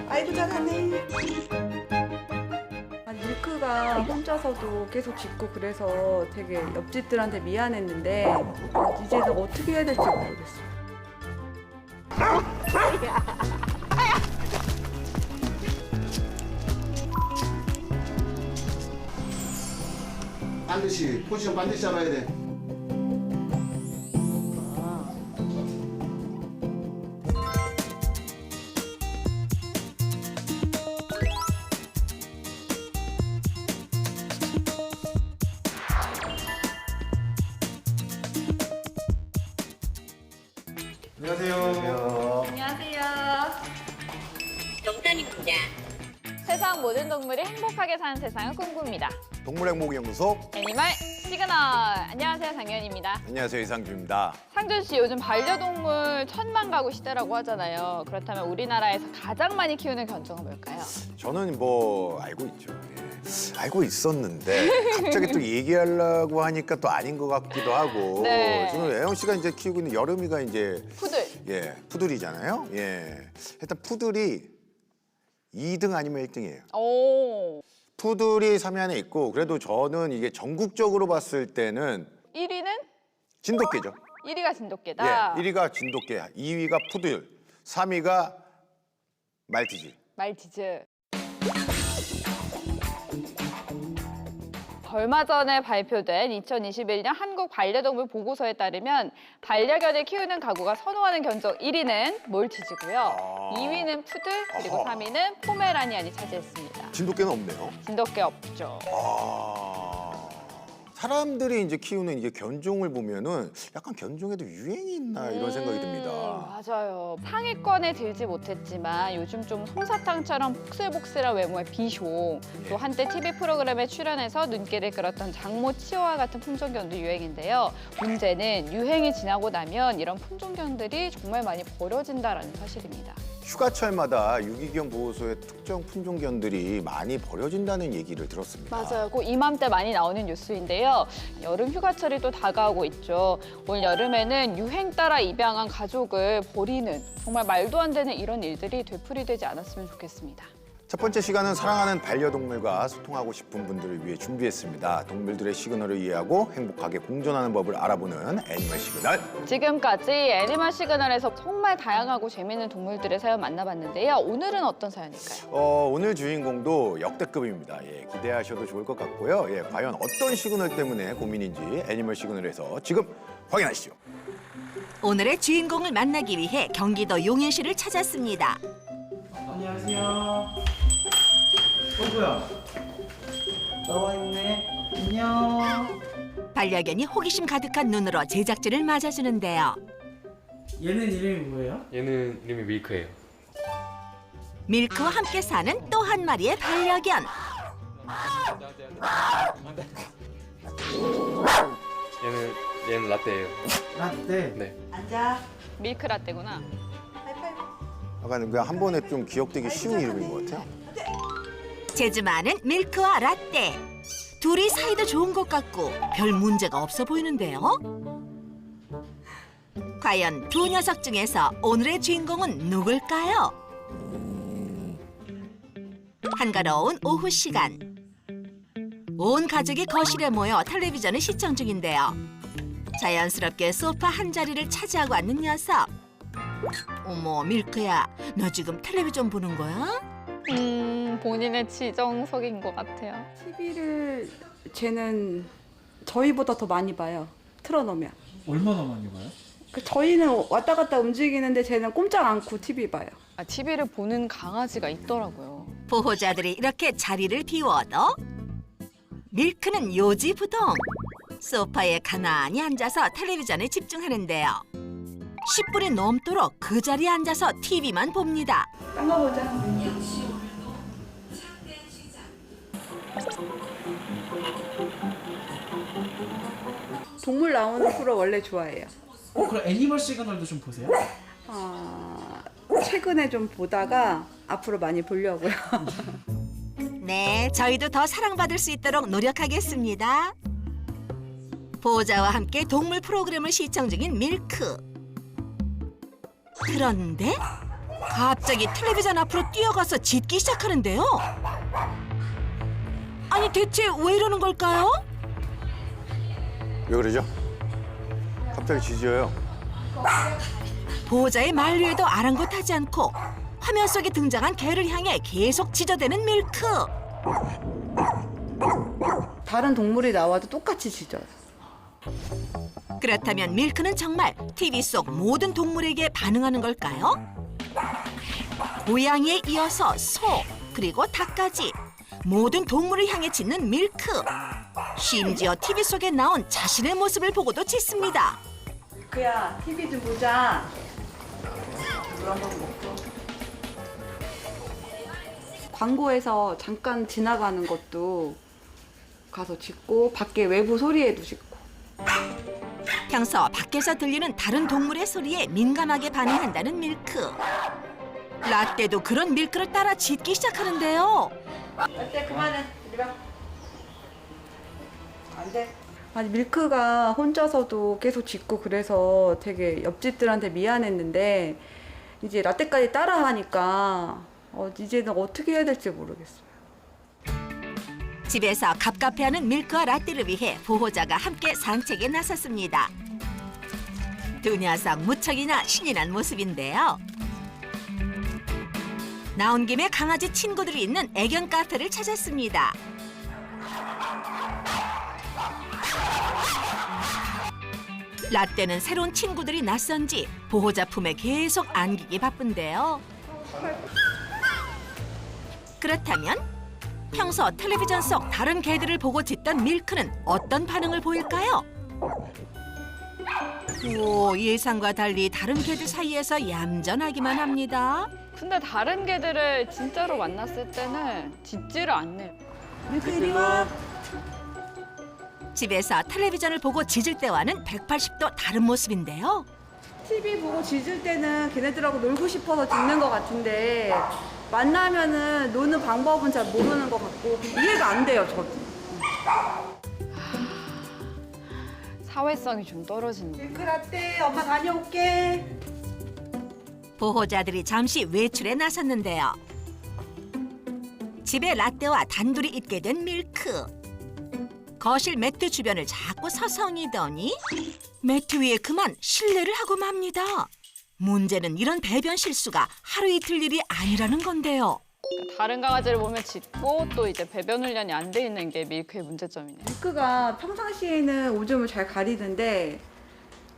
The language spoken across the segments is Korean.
아이고 잘하네. 밀크가 혼자서도 계속 짖고 그래서 되게 옆집들한테 미안했는데 이제는 어떻게 해야 될지 모르겠어요. 반드시 포지션 반드시 잡아야 돼. 안녕하세요. 안녕하세요. 정단입니다. 세상 모든 동물이 행복하게 사는 세상을 꿈꿉니다. 동물행복연구소. 애니멀 시그널. 안녕하세요, 장현입니다. 안녕하세요, 이상주입니다. 상준 씨, 요즘 반려동물 1000만 가구 시대라고 하잖아요. 그렇다면 우리나라에서 가장 많이 키우는 견종은 뭘까요? 저는 뭐 알고 있죠. 예. 알고 있었는데 갑자기 또 얘기하려고 하니까 또 아닌 것 같기도 하고. 네. 저는 애영 씨가 이제 키우고 있는 여름이가 이제 푸들. 예, 푸들이잖아요. 예. 일단 푸들이 2등 아니면 1등이에요. 오. 푸들이 3위 안에 있고 그래도 저는 이게 전국적으로 봤을 때는 1위는? 진돗개죠. 1위가 진돗개다. 예, 1위가 진돗개, 2위가 푸들, 3위가 말티즈. 말티즈. 얼마 전에 발표된 2021년 한국 반려동물 보고서에 따르면 반려견을 키우는 가구가 선호하는 견종 1위는 몰티즈고요. 2위는 푸들, 그리고 3위는 포메라니안이 차지했습니다. 진돗개는 없네요. 진돗개 없죠. 사람들이 이제 키우는 이게 견종을 보면은 약간 견종에도 유행이 있나 이런 생각이 듭니다. 맞아요. 상위권에 들지 못했지만 요즘 좀 솜사탕처럼 복슬복슬한 외모의 비숑, 또 한때 TV 프로그램에 출연해서 눈길을 끌었던 장모 치와와 같은 품종견도 유행인데요. 문제는 유행이 지나고 나면 이런 품종견들이 정말 많이 버려진다는 사실입니다. 휴가철마다 유기견 보호소에 특정 품종견들이 많이 버려진다는 얘기를 들었습니다. 맞아요. 꼭 이맘때 많이 나오는 뉴스인데요. 여름 휴가철이 또 다가오고 있죠. 올 여름에는 유행 따라 입양한 가족을 버리는 정말 말도 안 되는 이런 일들이 되풀이되지 않았으면 좋겠습니다. 첫 번째 시간은 사랑하는 반려동물과 소통하고 싶은 분들을 위해 준비했습니다. 동물들의 시그널을 이해하고 행복하게 공존하는 법을 알아보는 애니멀 시그널. 지금까지 애니멀 시그널에서 정말 다양하고 재미있는 동물들의 사연 만나봤는데요. 오늘은 어떤 사연일까요? 오늘 주인공도 역대급입니다. 예, 기대하셔도 좋을 것 같고요. 예, 과연 어떤 시그널 때문에 고민인지 애니멀 시그널에서 지금 확인하시죠. 오늘의 주인공을 만나기 위해 경기도 용인시를 찾았습니다. 안녕하세요. 뭐야? 나와 있네. 안녕. 반려견이 호기심 가득한 눈으로 제작진을 맞아주는데요. 얘는 이름이 뭐예요? 얘는 이름이 밀크예요. 밀크와 함께 사는 또 한 마리의 반려견. 얘는 라떼예요. 라떼. 네. 밀크 라떼구나. 약간 그냥 한 번에 좀 기억되기 쉬운 이름인 것 같아요. 재주 많은 밀크와 라떼. 둘이 사이도 좋은 것 같고 별 문제가 없어 보이는데요. 과연 두 녀석 중에서 오늘의 주인공은 누굴까요? 한가로운 오후 시간. 온 가족이 거실에 모여 텔레비전을 시청 중인데요. 자연스럽게 소파 한 자리를 차지하고 앉는 녀석. 어머, 밀크야, 너 지금 텔레비전 보는 거야? 본인의 지정석인 것 같아요. TV를 쟤는 저희보다 더 많이 봐요. 틀어놓으면. 얼마나 많이 봐요? 저희는 왔다 갔다 움직이는데 쟤는 꼼짝 않고 TV 봐요. TV를 보는 강아지가 있더라고요. 보호자들이 이렇게 자리를 비워도 밀크는 요지부동. 소파에 가만히 앉아서 텔레비전에 집중하는데요. 10분이 넘도록 그 자리에 앉아서 TV만 봅니다. 딴 거 보자. 동물 나오는 프로 원래 좋아해요. 그럼 애니멀 시그널도 좀 보세요? 최근에 좀 보다가 앞으로 많이 보려고요. 네, 저희도 더 사랑받을 수 있도록 노력하겠습니다. 보호자와 함께 동물 프로그램을 시청 중인 밀크. 그런데 갑자기 텔레비전 앞으로 뛰어가서 짖기 시작하는데요. 아니 대체 왜 이러는 걸까요? 왜 그러죠? 갑자기 짖어요. 보호자의 만류에도 아랑곳하지 않고 화면 속에 등장한 개를 향해 계속 짖어대는 밀크. 다른 동물이 나와도 똑같이 짖어요. 그렇다면 밀크는 정말 TV 속 모든 동물에게 반응하는 걸까요? 고양이에 이어서 소, 그리고 닭까지 모든 동물을 향해 짖는 밀크. 심지어 TV 속에 나온 자신의 모습을 보고도 짖습니다. 그야 TV 좀 보자. 물 한 번 먹고. 광고에서 잠깐 지나가는 것도 가서 짖고 밖에 외부 소리에도 짖고. 평소 밖에서 들리는 다른 동물의 소리에 민감하게 반응한다는 밀크. 라떼도 그런 밀크를 따라 짖기 시작하는데요. 라떼 그만해. 이리 와. 안 돼. 아니 밀크가 혼자서도 계속 짖고 그래서 되게 옆집들한테 미안했는데 이제 라떼까지 따라하니까 이제는 어떻게 해야 될지 모르겠어요. 집에서 갑갑해하는 밀크와 라떼를 위해 보호자가 함께 산책에 나섰습니다. 두 녀석 무척이나 신이 난 모습인데요. 나온 김에 강아지 친구들이 있는 애견 카페를 찾았습니다. 라떼는 새로운 친구들이 낯선지 보호자 품에 계속 안기기 바쁜데요. 그렇다면 평소 텔레비전 속 다른 개들을 보고 짖던 밀크는 어떤 반응을 보일까요? 오, 예상과 달리 다른 개들 사이에서 얌전하기만 합니다. 근데 다른 개들을 진짜로 만났을 때는 짖지를 않네요. 밀크 이리 와. 집에서 텔레비전을 보고 짖을 때와는 180도 다른 모습인데요. TV 보고 짖을 때는 걔네들하고 놀고 싶어서 짖는 것 같은데 만나면은 노는 방법은 잘 모르는 것 같고 이해가 안 돼요, 저도. 사회성이 좀 떨어진다. 밀크 라떼 엄마 다녀올게. 보호자들이 잠시 외출에 나섰는데요. 집에 라떼와 단둘이 있게 된 밀크. 거실 매트 주변을 자꾸 서성이더니 매트 위에 그만 실내를 하고 맙니다. 문제는 이런 배변 실수가 하루 이틀 일이 아니라는 건데요. 다른 강아지를 보면 짖고 또 이제 배변 훈련이 안 돼 있는 게 밀크의 문제점이네요. 밀크가 평상시에는 오줌을 잘 가리는데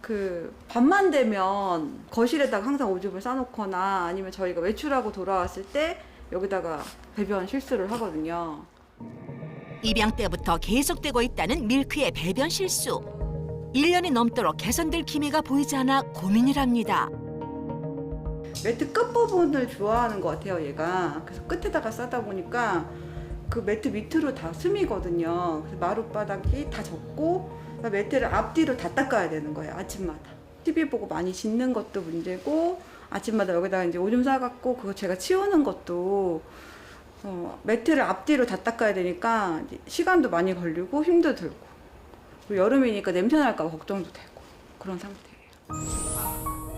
그 밤만 되면 거실에다가 항상 오줌을 싸놓거나 아니면 저희가 외출하고 돌아왔을 때 여기다가 배변 실수를 하거든요. 입양 때부터 계속되고 있다는 밀크의 배변 실수. 1년이 넘도록 개선될 기미가 보이지 않아 고민이랍니다. 매트 끝부분을 좋아하는 것 같아요, 얘가. 그래서 끝에다가 싸다 보니까 그 매트 밑으로 다 스미거든요. 그래서 마룻바닥이 다 젖고 매트를 앞뒤로 다 닦아야 되는 거예요, 아침마다. TV 보고 많이 짖는 것도 문제고 아침마다 여기다가 이제 오줌 싸갖고 그거 제가 치우는 것도 매트를 앞뒤로 다 닦아야 되니까 이제 시간도 많이 걸리고 힘도 들고 그리고 여름이니까 냄새 날까 봐 걱정도 되고 그런 상태예요.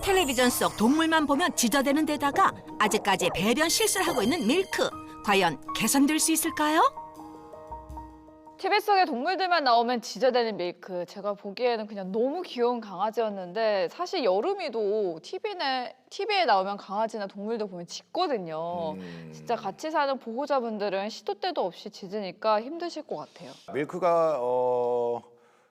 텔레비전 속 동물만 보면 짖어대는 데다가 아직까지 배변 실수를 하고 있는 밀크. 과연 개선될 수 있을까요? TV 속에 동물들만 나오면 짖어대는 밀크. 제가 보기에는 그냥 너무 귀여운 강아지였는데 사실 여름이도 TV에 나오면 강아지나 동물들 보면 짖거든요. 진짜 같이 사는 보호자분들은 시도 때도 없이 짖으니까 힘드실 것 같아요. 밀크가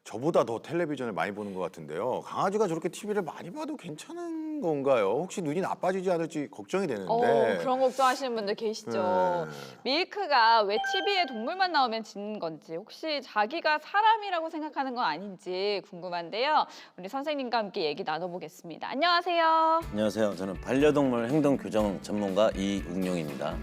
저보다 더 텔레비전을 많이 보는 것 같은데요. 강아지가 저렇게 TV를 많이 봐도 괜찮은 건가요? 혹시 눈이 나빠지지 않을지 걱정이 되는데. 그런 걱정하시는 분들 계시죠. 밀크가 왜 TV에 동물만 나오면 짖는 건지 혹시 자기가 사람이라고 생각하는 건 아닌지 궁금한데요. 우리 선생님과 함께 얘기 나눠보겠습니다. 안녕하세요. 안녕하세요. 저는 반려동물 행동 교정 전문가 이웅용입니다.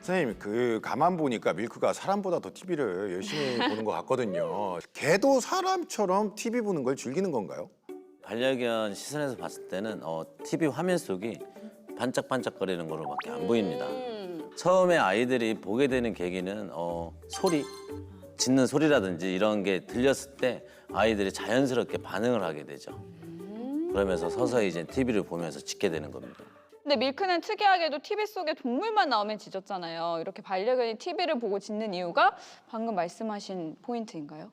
선생님, 가만 보니까 밀크가 사람보다 더 TV를 열심히 보는 것 같거든요. 개도 사람처럼 TV 보는 걸 즐기는 건가요? 반려견 시선에서 봤을 때는 TV 화면 속이 반짝반짝거리는 거로밖에 안 보입니다. 처음에 아이들이 보게 되는 계기는 소리, 짖는 소리라든지 이런 게 들렸을 때 아이들이 자연스럽게 반응을 하게 되죠. 그러면서 서서히 이제 TV를 보면서 짖게 되는 겁니다. 근데 밀크는 특이하게도 TV 속에 동물만 나오면 짖었잖아요. 이렇게 반려견이 TV를 보고 짖는 이유가 방금 말씀하신 포인트인가요?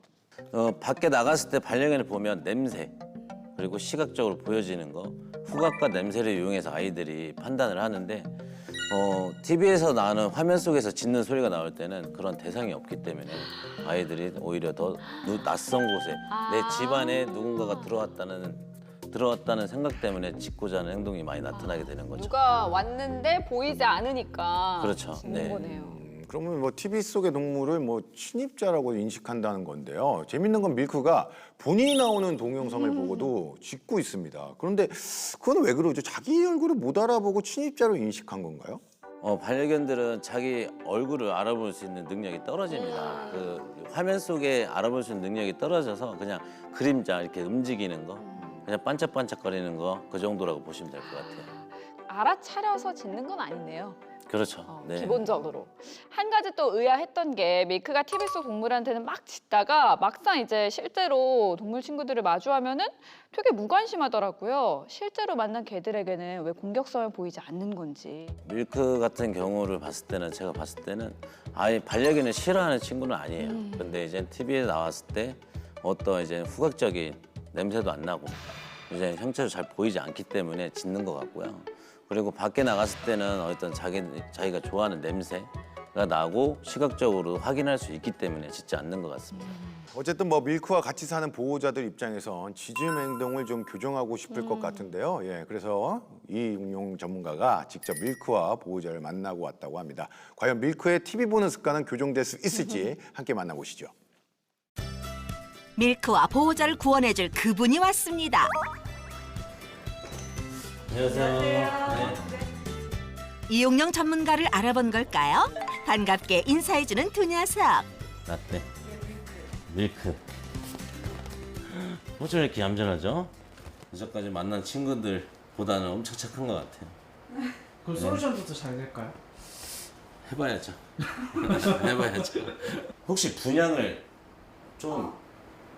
밖에 나갔을 때 반려견을 보면 냄새 그리고 시각적으로 보여지는 거 후각과 냄새를 이용해서 아이들이 판단을 하는데 TV에서 나오는 화면 속에서 짖는 소리가 나올 때는 그런 대상이 없기 때문에 아이들이 오히려 더 낯선 곳에 내 집안에 누군가가 들어왔다는 생각 때문에 짖고자 하는 행동이 많이 나타나게 되는 거죠. 누가 왔는데 보이지 않으니까 그렇죠. 짖는 네. 거네요. 그러면 뭐 TV 속의 동물을 뭐 침입자라고 인식한다는 건데요. 재밌는 건 밀크가 본인이 나오는 동영상을 보고도 짖고 있습니다. 그런데 그건 왜 그러죠? 자기 얼굴을 못 알아보고 침입자로 인식한 건가요? 반려견들은 자기 얼굴을 알아볼 수 있는 능력이 떨어집니다. 그 화면 속에 알아볼 수 있는 능력이 떨어져서 그냥 그림자 이렇게 움직이는 거, 그냥 반짝반짝거리는 거 그 정도라고 보시면 될 것 같아요. 알아차려서 짖는 건 아니네요. 그렇죠. 네. 기본적으로. 한 가지 또 의아했던 게 밀크가 TV 속 동물한테는 막 짖다가 막상 이제 실제로 동물 친구들을 마주하면은 되게 무관심하더라고요. 실제로 만난 개들에게는 왜 공격성을 보이지 않는 건지. 밀크 같은 경우를 봤을 때는 제가 봤을 때는 아예 반려견을 싫어하는 친구는 아니에요. 근데 이제 TV에 나왔을 때 어떤 이제 후각적인 냄새도 안 나고 이제 형체도 잘 보이지 않기 때문에 짖는 것 같고요. 그리고 밖에 나갔을 때는 어떤 자기가 좋아하는 냄새가 나고 시각적으로 확인할 수 있기 때문에 짖지 않는 것 같습니다. 어쨌든 뭐 밀크와 같이 사는 보호자들 입장에선 짖음 행동을 좀 교정하고 싶을 것 같은데요. 예, 그래서 이응용 전문가가 직접 밀크와 보호자를 만나고 왔다고 합니다. 과연 밀크의 TV 보는 습관은 교정될 수 있을지 함께 만나보시죠. 밀크와 보호자를 구원해줄 그분이 왔습니다. 안녕하세요. 네. 이용령 전문가를 알아본 걸까요? 반갑게 인사해주는 두 녀석. 라떼. 밀크. 어쩜 이렇게 얌전하죠? 이제까지 만난 친구들보다는 엄청 착한 것 같아요. 그럼 솔루션부터 잘 될까요? 해봐야죠. 해봐야죠. 혹시 분양을 좀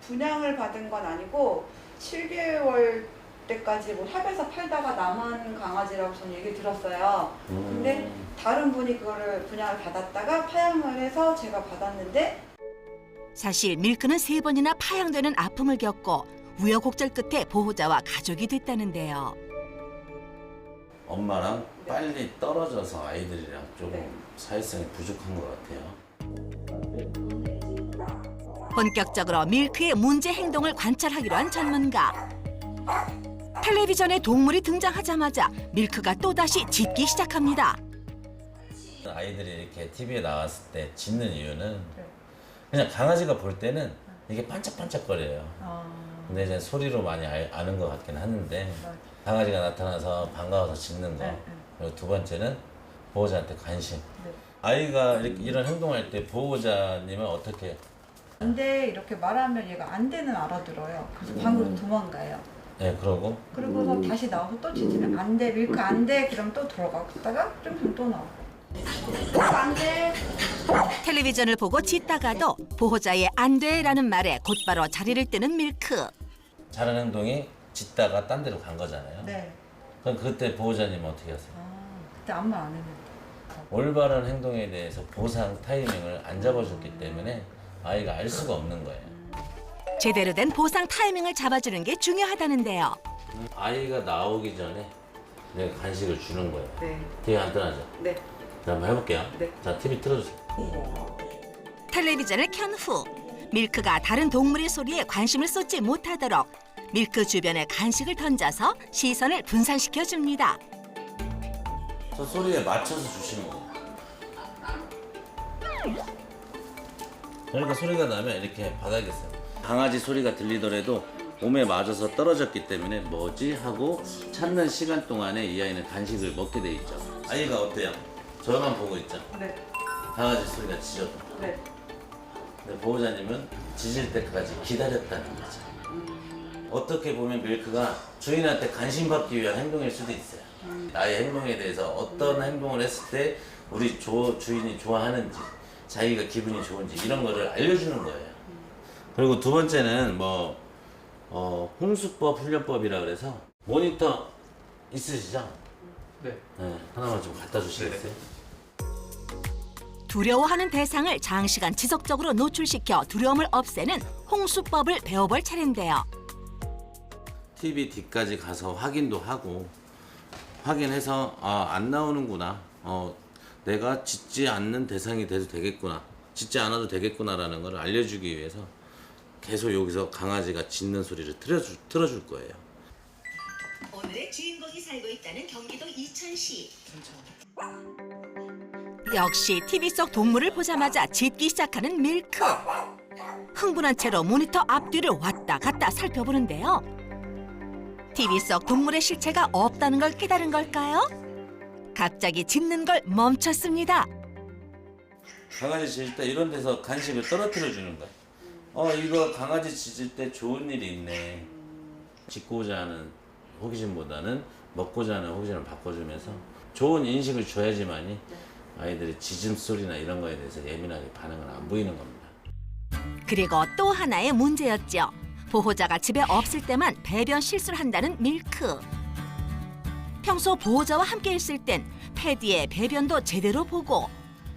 분양을 받은 건 아니고 7개월 때까지 뭐 샵에서 팔다가 남은 강아지라고 저는 얘기 들었어요. 근데 다른 분이 그거를 분양을 받았다가 파양을 해서 제가 받았는데 사실 밀크는 3번이나 파양되는 아픔을 겪고 우여곡절 끝에 보호자와 가족이 됐다는데요. 엄마랑 빨리 떨어져서 아이들이랑 조금 네. 사회성이 부족한 것 같아요. 본격적으로 밀크의 문제 행동을 관찰하기로 한 전문가. 텔레비전에 동물이 등장하자마자 밀크가 또다시 짖기 시작합니다. 아이들이 이렇게 TV에 나왔을 때 짖는 이유는 그냥 강아지가 볼 때는 이게 반짝반짝거려요. 근데 이제 소리로 많이 아는 것 같긴 하는데 강아지가 나타나서 반가워서 짖는 거. 그리고 두 번째는 보호자한테 관심. 아이가 이런 행동할 때 보호자님은 어떻게? 안 돼 이렇게 말하면 얘가 안 돼는 알아들어요. 그래서 방으로 도망가요. 네, 그러고 그리고서 다시 나와서 또 짖으면 안 돼, 밀크 안 돼. 그럼 또 들어갔다가 좀 있으면 또 나와. 안 돼. 텔레비전을 보고 짖다가도 보호자의 안 돼라는 말에 곧바로 자리를 뜨는 밀크. 잘한 행동이 짖다가 딴 데로 간 거잖아요. 네. 그럼 그때 보호자님은 어떻게 하세요? 그때 아무 말 안 했는데. 올바른 행동에 대해서 보상 타이밍을 안 잡아줬기 때문에 아이가 알 수가 없는 거예요. 제대로 된 보상 타이밍을 잡아주는 게 중요하다는데요. 아이가 나오기 전에 내가 간식을 주는 거예요. 네. 되게 간단하죠? 네. 자, 한번 해볼게요. 네. 자, TV 틀어주세요. 텔레비전을 켠 후 밀크가 다른 동물의 소리에 관심을 쏟지 못하도록 밀크 주변에 간식을 던져서 시선을 분산시켜 줍니다. 저 소리에 맞춰서 주시는 거예요. 그러니까 소리가 나면 이렇게 바닥에 있어요. 강아지 소리가 들리더라도 몸에 맞아서 떨어졌기 때문에 뭐지 하고 찾는 시간 동안에 이 아이는 간식을 먹게 돼 있죠. 아이가 어때요? 저만 보고 있죠. 네. 강아지 소리가 짖어도. 네. 근데 보호자님은 짖을 때까지 기다렸다는 거죠. 어떻게 보면 밀크가 주인한테 관심 받기 위한 행동일 수도 있어요. 나의 행동에 대해서 어떤 행동을 했을 때 우리 주인이 좋아하는지 자기가 기분이 좋은지 이런 거를 알려주는 거예요. 그리고 두 번째는 뭐 홍수법 훈련법이라 그래서 모니터 있으시죠? 네. 네, 하나만 좀 갖다 주시겠어요? 두려워하는 대상을 장시간 지속적으로 노출시켜 두려움을 없애는 홍수법을 배워볼 차례인데요. TV 뒤까지 가서 확인도 하고 확인해서 안 나오는구나. 내가 짖지 않는 대상이 돼도 되겠구나. 짖지 않아도 되겠구나라는 걸 알려주기 위해서 계속 여기서 강아지가 짖는 소리를 틀어줄 거예요. 오늘의 주인공이 살고 있다는 경기도 이천시. 역시 TV 속 동물을 보자마자 짖기 시작하는 밀크. 흥분한 채로 모니터 앞뒤를 왔다 갔다 살펴보는데요. TV 속 동물의 실체가 없다는 걸 깨달은 걸까요? 갑자기 짖는 걸 멈췄습니다. 강아지 짖을 때 이런 데서 간식을 떨어뜨려 주는 거야. 이거 강아지 짖을 때 좋은 일이 있네. 짖고자 하는 호기심보다는 먹고자 하는 호기심을 바꿔주면서 좋은 인식을 줘야지만이 아이들이 짖음 소리나 이런 거에 대해서 예민하게 반응을 안 보이는 겁니다. 그리고 또 하나의 문제였죠. 보호자가 집에 없을 때만 배변 실수를 한다는 밀크. 평소 보호자와 함께 있을 땐 패디의 배변도 제대로 보고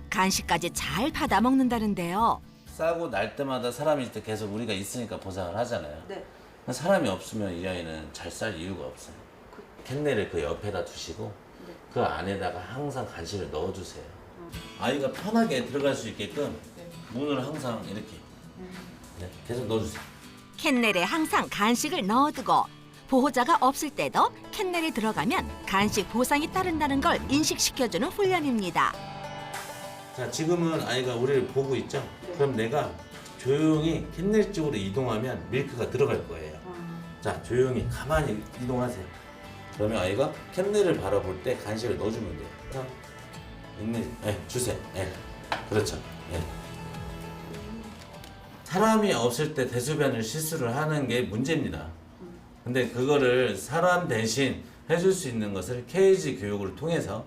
간식까지 잘 받아 먹는다는데요. 싸고 날 때마다 사람이 있을 때 계속 우리가 있으니까 보상을 하잖아요. 네. 사람이 없으면 이 아이는 잘 살 이유가 없어요. 캔넬을 그 옆에다 두시고 그 안에다가 항상 간식을 넣어주세요. 아이가 편하게 들어갈 수 있게끔 문을 항상 이렇게 계속 넣어주세요. 캔넬에 항상 간식을 넣어두고 보호자가 없을 때도 캔넬에 들어가면 간식 보상이 따른다는 걸 인식시켜주는 훈련입니다. 자, 지금은 아이가 우리를 보고 있죠? 그럼 내가 조용히 캔넬 쪽으로 이동하면 밀크가 들어갈 거예요. 자, 조용히 가만히 이동하세요. 그러면 아이가 캔넬을 바라볼 때 간식을 넣어주면 돼요. 자, 주세요. 그렇죠. 사람이 없을 때 대소변을 실수를 하는 게 문제입니다. 근데 그거를 사람 대신 해줄 수 있는 것을 케이지 교육을 통해서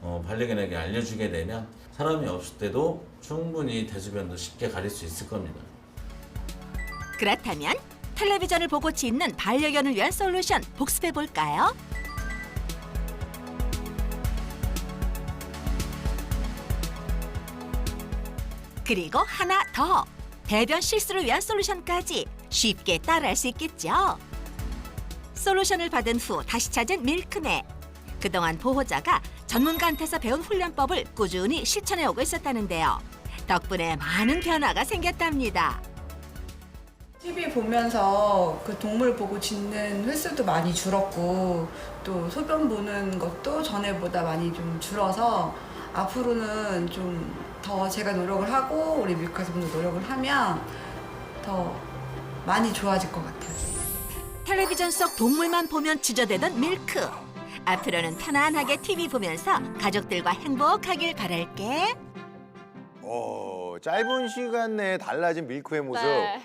반려견에게 알려주게 되면 사람이 없을 때도 충분히 대소변도 쉽게 가릴 수 있을 겁니다. 그렇다면 텔레비전을 보고 짖는 반려견을 위한 솔루션 복습해 볼까요? 그리고 하나 더. 배변 실수를 위한 솔루션까지 쉽게 따라할 수 있겠죠. 솔루션을 받은 후 다시 찾은 밀크네. 그동안 보호자가 전문가한테서 배운 훈련법을 꾸준히 실천해 오고 있었다는데요. 덕분에 많은 변화가 생겼답니다. TV 보면서 그 동물 보고 짖는 횟수도 많이 줄었고 또 소변 보는 것도 전에보다 많이 좀 줄어서 앞으로는 좀 더 제가 노력을 하고 우리 밀크아스분도 노력을 하면 더 많이 좋아질 것 같아요. 텔레비전 속 동물만 보면 지저대던 밀크. 앞으로는 편안하게 TV 보면서 가족들과 행복하길 바랄게. 짧은 시간 내에 달라진 밀크의 모습. 네.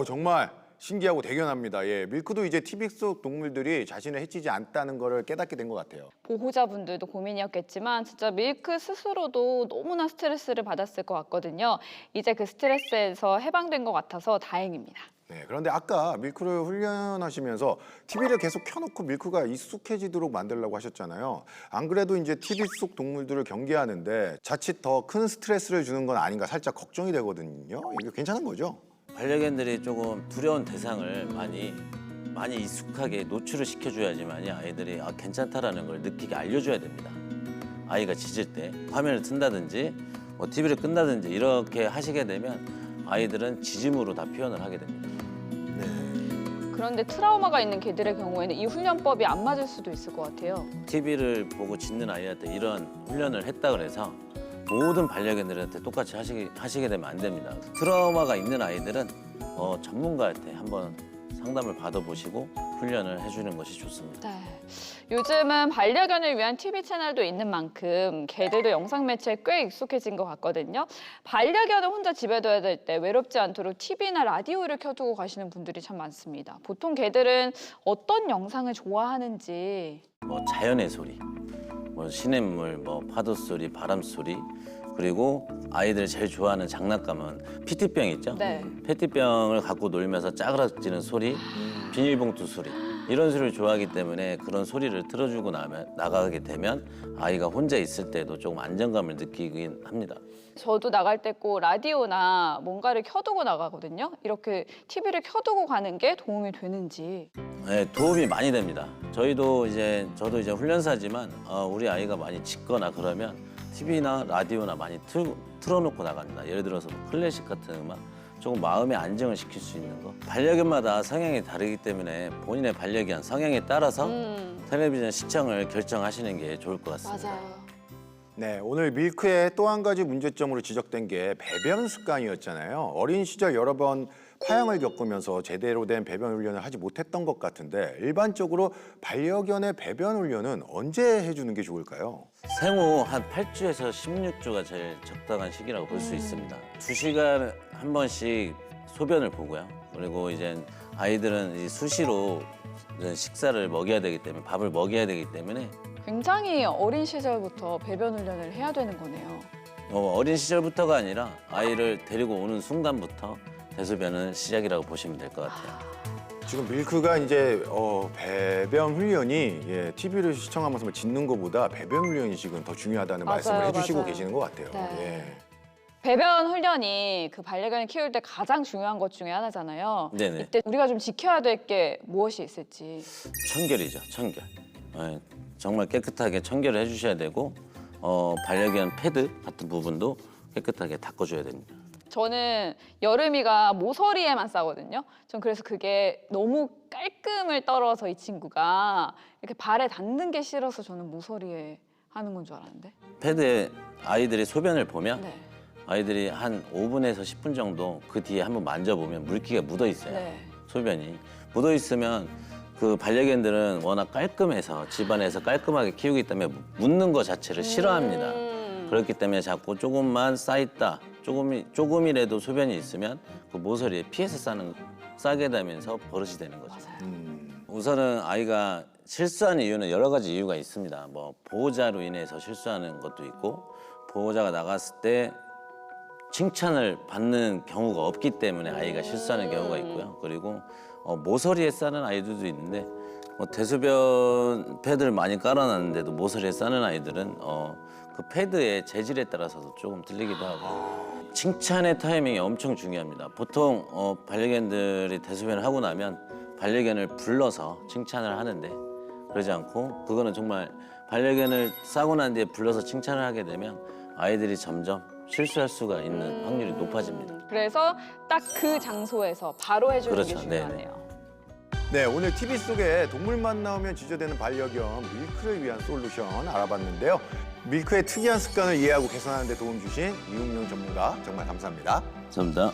정말 신기하고 대견합니다. 예, 밀크도 이제 TV 속 동물들이 자신을 해치지 않다는 거를 깨닫게 된 것 같아요. 보호자분들도 고민이었겠지만 진짜 밀크 스스로도 너무나 스트레스를 받았을 것 같거든요. 이제 그 스트레스에서 해방된 것 같아서 다행입니다. 네, 그런데 아까 밀크를 훈련하시면서 TV를 계속 켜놓고 밀크가 익숙해지도록 만들려고 하셨잖아요. 안 그래도 이제 TV 속 동물들을 경계하는데 자칫 더 큰 스트레스를 주는 건 아닌가 살짝 걱정이 되거든요. 이게 괜찮은 거죠? 반려견들이 조금 두려운 대상을 많이 익숙하게 노출을 시켜줘야지만이 아이들이 괜찮다라는 걸 느끼게 알려줘야 됩니다. 아이가 짖을 때 화면을 튼다든지 TV를 끈다든지 이렇게 하시게 되면 아이들은 짖음으로 다 표현을 하게 됩니다. 그런데 트라우마가 있는 개들의 경우에는 이 훈련법이 안 맞을 수도 있을 것 같아요. TV를 보고 짖는 아이한테 이런 훈련을 했다 그래서 모든 반려견들한테 똑같이 하시게 되면 안 됩니다. 트라우마가 있는 아이들은 전문가한테 한번 상담을 받아보시고 훈련을 해주는 것이 좋습니다. 네. 요즘은 반려견을 위한 TV 채널도 있는 만큼 개들도 영상 매체에 꽤 익숙해진 것 같거든요. 반려견을 혼자 집에 둬야 될 때 외롭지 않도록 TV나 라디오를 켜두고 가시는 분들이 참 많습니다. 보통 개들은 어떤 영상을 좋아하는지. 자연의 소리, 뭐 시냇물, 뭐 파도 소리, 바람 소리, 그리고 아이들이 제일 좋아하는 장난감은 페트병 있죠? 네. 페트병을 갖고 놀면서 짜그라지는 소리, 비닐봉투 소리 이런 소리를 좋아하기 때문에 그런 소리를 틀어주고 나가게 되면 아이가 혼자 있을 때도 조금 안정감을 느끼긴 합니다. 저도 나갈 때 꼭 라디오나 뭔가를 켜두고 나가거든요. 이렇게 TV를 켜두고 가는 게 도움이 되는지. 네, 도움이 많이 됩니다. 저도 이제 훈련사지만 우리 아이가 많이 짖거나 그러면 TV나 라디오나 많이 틀어놓고 나갑니다. 예를 들어서 뭐 클래식 같은 음악, 조금 마음의 안정을 시킬 수 있는 거. 반려견마다 성향이 다르기 때문에 본인의 반려견 성향에 따라서 텔레비전 시청을 결정하시는 게 좋을 것 같습니다. 맞아요. 네, 오늘 밀크의 또 한 가지 문제점으로 지적된 게 배변 습관이었잖아요. 어린 시절 여러 번 파양을 겪으면서 제대로 된 배변 훈련을 하지 못했던 것 같은데 일반적으로 반려견의 배변 훈련은 언제 해주는 게 좋을까요? 생후 한 8주에서 16주가 제일 적당한 시기라고 볼 수 있습니다. 2시간 한 번씩 소변을 보고요. 그리고 이제 아이들은 이 수시로 이제 식사를 먹여야 되기 때문에 밥을 먹여야 되기 때문에 굉장히 어린 시절부터 배변 훈련을 해야 되는 거네요. 어린 시절부터가 아니라 아이를 데리고 오는 순간부터 대소변은 시작이라고 보시면 될 것 같아요. 지금 밀크가 이제 배변 훈련이 TV를 시청하면서 짖는 것보다 배변 훈련이 지금 더 중요하다는 맞아요, 말씀을 해주시고 맞아요. 계시는 것 같아요. 네. 예. 배변 훈련이 그 반려견을 키울 때 가장 중요한 것 중에 하나잖아요. 네네. 이때 우리가 좀 지켜야 될 게 무엇이 있을지. 청결이죠, 청결. 예, 정말 깨끗하게 청결을 해주셔야 되고 반려견 패드 같은 부분도 깨끗하게 닦아줘야 됩니다. 저는 여름이가 모서리에만 싸거든요. 전 그래서 그게 너무 깔끔을 떨어서 이 친구가 이렇게 발에 닿는 게 싫어서 저는 모서리에 하는 건 줄 알았는데. 패드에 아이들이 소변을 보면 네. 아이들이 한 5분에서 10분 정도 그 뒤에 한번 만져보면 물기가 묻어 있어요. 네. 소변이 묻어 있으면 그 반려견들은 워낙 깔끔해서 집안에서 깔끔하게 키우기 때문에 묻는 것 자체를 싫어합니다. 그렇기 때문에 자꾸 조금만 쌓였다, 조금이라도 소변이 있으면 그 모서리에 피해서 싸게 되면서 버릇이 되는 거죠. 우선은 아이가 실수하는 이유는 여러 가지 이유가 있습니다. 뭐 보호자로 인해서 실수하는 것도 있고 보호자가 나갔을 때 칭찬을 받는 경우가 없기 때문에 아이가 실수하는 경우가 있고요. 그리고 모서리에 싸는 아이들도 있는데 대소변 패드를 많이 깔아놨는데도 모서리에 싸는 아이들은 그 패드의 재질에 따라서도 조금 틀리기도 하고 칭찬의 타이밍이 엄청 중요합니다. 보통 반려견들이 대소변을 하고 나면 반려견을 불러서 칭찬을 하는데 그러지 않고 그거는 정말 반려견을 싸고 난 뒤에 불러서 칭찬을 하게 되면 아이들이 점점 실수할 수가 있는 확률이 높아집니다. 그래서 딱 그 장소에서 바로 해주는 그렇죠. 게 중요하네요. 네, 오늘 TV 속에 동물만 나오면 지저대는 반려견 밀크를 위한 솔루션 알아봤는데요. 밀크의 특이한 습관을 이해하고 개선하는 데 도움 주신 이웅용 전문가 정말 감사합니다. 감사합니다.